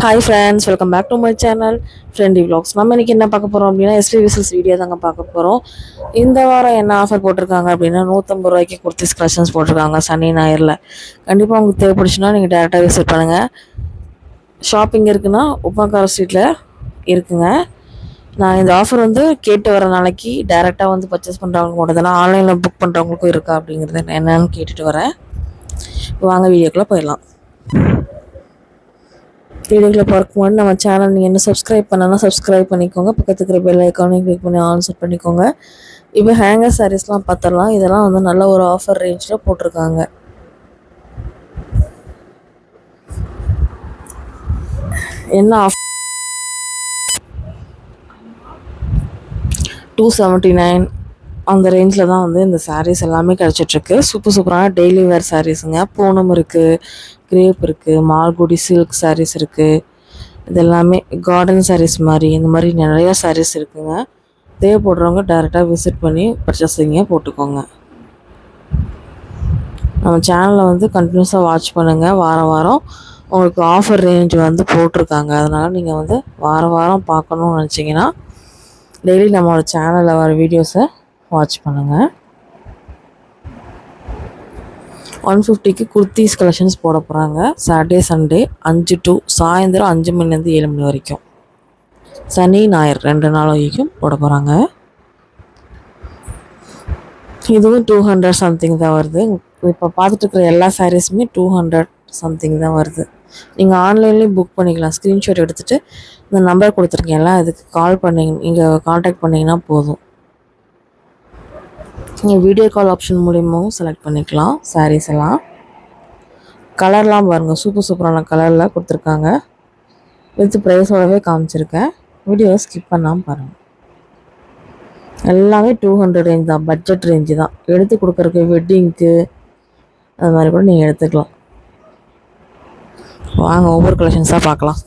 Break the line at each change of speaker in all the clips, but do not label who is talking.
Hi friends, welcome back to my channel Friendy vlogs. நம்ம இன்றைக்கி என்ன பார்க்க போகிறோம் அப்படின்னா எஸ்பி விசில்ஸ் வீடியோ தாங்க பார்க்க போகிறோம். இந்த வாரம் என்ன ஆஃபர் போட்டிருக்காங்க அப்படின்னா 150 ரூபாய்க்கு குர்த்திஸ் கலெக்ஷன்ஸ் போட்டிருக்காங்க சனி ஞாயிறில். கண்டிப்பாக உங்களுக்கு தேவைப்படுச்சுன்னா நீங்கள் டேரெக்டாக விசிட் பண்ணுங்கள். ஷாப்பிங் இருக்குன்னா உப்பங்கார ஸ்ட்ரீட்டில் இருக்குங்க. நான் இந்த ஆஃபர் கேட்டு வர நாளைக்கு டேரெக்டாக பர்ச்சேஸ் பண்ணுறவங்க மட்டும் தானே, ஆன்லைனில் புக் பண்ணுறவங்களுக்கும் இருக்கா அப்படிங்கிறது என்னென்னு கேட்டுட்டு வரேன். வாங்க வீடியோக்குள்ளே போயிடலாம். வீடியோக்குள்ள பார்க்கும் போது நம்ம சேனல் நீங்கள் என்ன சப்ஸ்கிரைப் பண்ணனா சப்ஸ்கிரைப் பண்ணிக்கோங்க. பக்கத்துக்கு இருக்கிற பெல் ஐக்கானையும் கிளிக் பண்ணி ஆன் செட் பண்ணிக்கோங்க. இப்போ ஹேங்கர் சாரீஸ்லாம் பார்த்துடலாம். இதெல்லாம் நல்ல ஒரு ஆஃபர் ரேஞ்சில் போட்டிருக்காங்க. என்ன ஆஃபர்? 279 அந்த ரேஞ்சில் தான் இந்த சாரீஸ் எல்லாமே கிடச்சிட்ருக்கு. சூப்பரான டெய்லி வேர் சாரீஸுங்க. பூனம் இருக்குது, கிரேப் இருக்குது, மால்குடி சில்க் சாரீஸ் இருக்குது. இது எல்லாமே கார்டன் சாரீஸ் மாதிரி இந்த மாதிரி நிறையா சாரீஸ் இருக்குதுங்க. தேவைப்படுறவங்க டேரெக்டாக விசிட் பண்ணி பர்ச்சேஸிங்க போட்டுக்கோங்க. நம்ம சேனலை கண்டினியூஸாக வாட்ச் பண்ணுங்கள். வாரம் வாரம் உங்களுக்கு ஆஃபர் ரேஞ்ச் போட்டிருக்காங்க. அதனால் நீங்கள் வாரம் வாரம் பார்க்கணுன்னு நினச்சிங்கன்னா டெய்லி நம்மளோட சேனலில் வர வீடியோஸை வாட்ச் பண்ணுங்கள். 150க்கு குர்த்திஸ் கலெக்ஷன்ஸ் போட போகிறாங்க. சாட்டர்டே சண்டே 5 to சாயந்தரம் 5 மணிலேருந்து 7 மணி வரைக்கும், சனி ஞாயிறு 2 நாள் வரைக்கும் போட போகிறாங்க. இதுவும் 200 சம்திங் தான் வருது. இப்போ பார்த்துட்டு இருக்கிற எல்லா சாரீஸுமே 200 சம்திங் தான் வருது. நீங்கள் ஆன்லைன்லேயும் புக் பண்ணிக்கலாம். ஸ்க்ரீன்ஷாட் எடுத்துகிட்டு இந்த நம்பர் கொடுத்துருக்கீங்களா, இதுக்கு கால் பண்ணிங்க, நீங்கள் காண்டாக்ட் பண்ணிங்கன்னா போதும். நீங்கள் வீடியோ கால் ஆப்ஷன் மூலியமாகவும் செலக்ட் பண்ணிக்கலாம். சாரீஸ் எல்லாம் கலர்லாம் பாருங்கள், சூப்பரான கலரில் கொடுத்துருக்காங்க. வித் ப்ரைஸோடவே காமிச்சிருக்கேன். வீடியோவை ஸ்கிப் பண்ணாமல் பாருங்கள். எல்லாமே 200 ரேஞ்ச் தான், பட்ஜெட் ரேஞ்சு தான். எடுத்து கொடுக்குறக்கு வெட்டிங்க்கு அது மாதிரி கூட நீங்கள் எடுத்துக்கலாம். வாங்க ஒவ்வொரு கலெக்ஷன்ஸாக பார்க்கலாம்.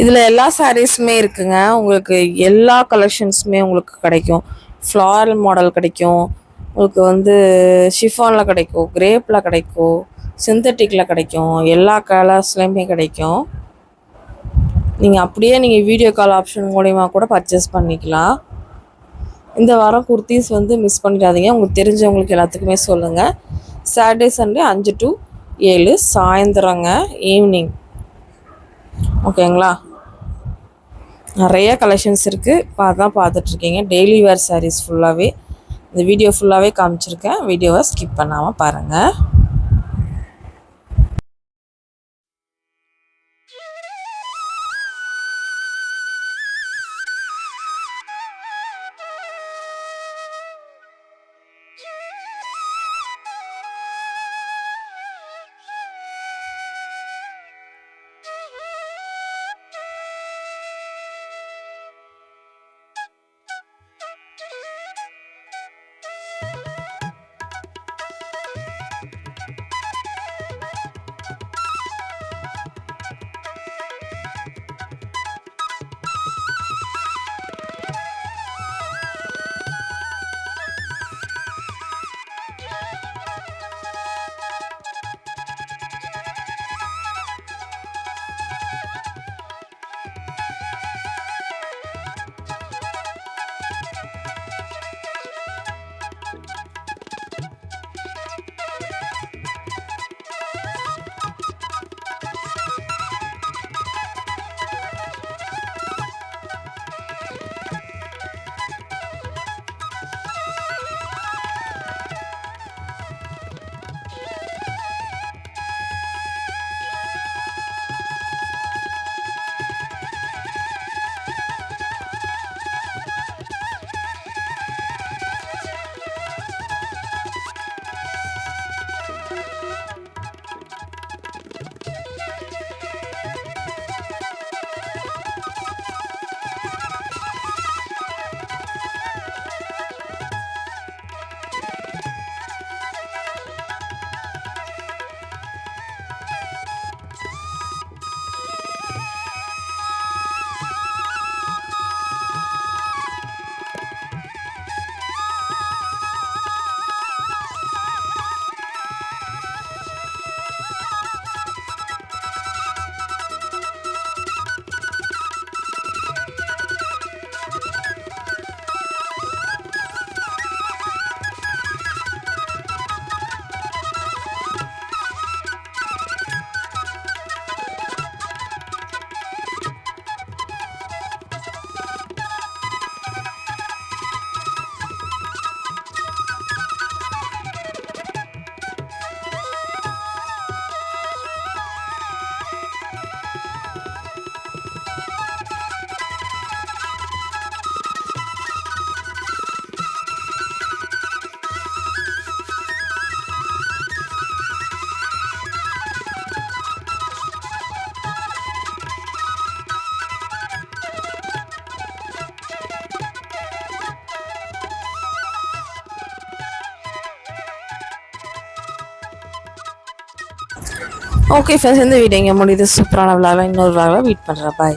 இதில் எல்லா சாரீஸுமே இருக்குங்க. உங்களுக்கு எல்லா கலெக்ஷன்ஸுமே உங்களுக்கு கிடைக்கும். ஃப்ளாரல் மாடல் கிடைக்கும், உங்களுக்கு ஷிஃபானில் கிடைக்கும், கிரேப்பில் கிடைக்கும், சிந்தட்டிக்கில் கிடைக்கும், எல்லா கலர்ஸ்லேயுமே கிடைக்கும். நீங்கள் வீடியோ கால் ஆப்ஷன் மூலிமா கூட பர்ச்சேஸ் பண்ணிக்கலாம். இந்த வாரம் குர்த்திஸ் மிஸ் பண்ணிடாதீங்க. உங்களுக்கு தெரிஞ்சவங்களுக்கு எல்லாத்துக்குமே சொல்லுங்கள். சாட்டர்டே சண்டே 5 to 7 சாயந்தரங்க, ஈவினிங். ஓகேங்களா? நிறைய கலெக்ஷன்ஸ் இருக்குது. அதான் பார்த்துட்ருக்கீங்க. டெய்லி வேர் சாரீஸ் ஃபுல்லாகவே இந்த வீடியோ ஃபுல்லாகவே காமிச்சிருக்கேன். வீடியோவை ஸ்கிப் பண்ணாமல் பாருங்கள். ஓகே ஃப்ரெண்ட்ஸ், இந்த வீடியோ இங்கே முடியுது. சூப்பரான விழாவில் இன்னொரு விழாவில் மீட் பண்ணுறேன். பாய்.